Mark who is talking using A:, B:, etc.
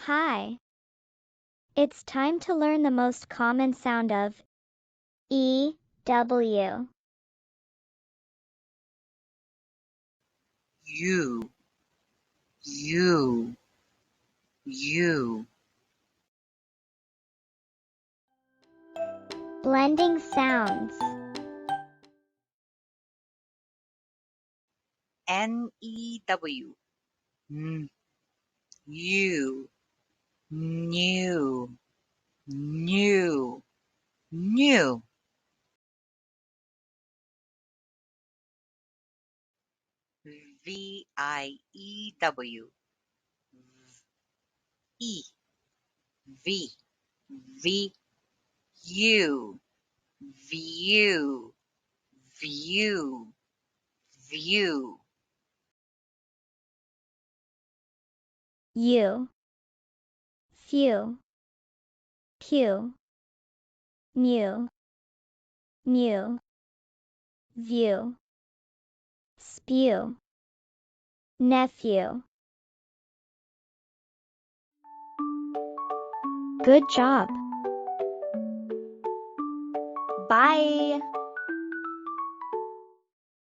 A: Hi. It's time to learn the most common sound of E, W.
B: U, U, U.
A: Blending sounds.
B: N-E-W. N, U, new, new, new. V-I-E-W. E, V, V, U, view, view, view.
A: U, few, pew, new, new, view, spew, nephew. Good job. Bye.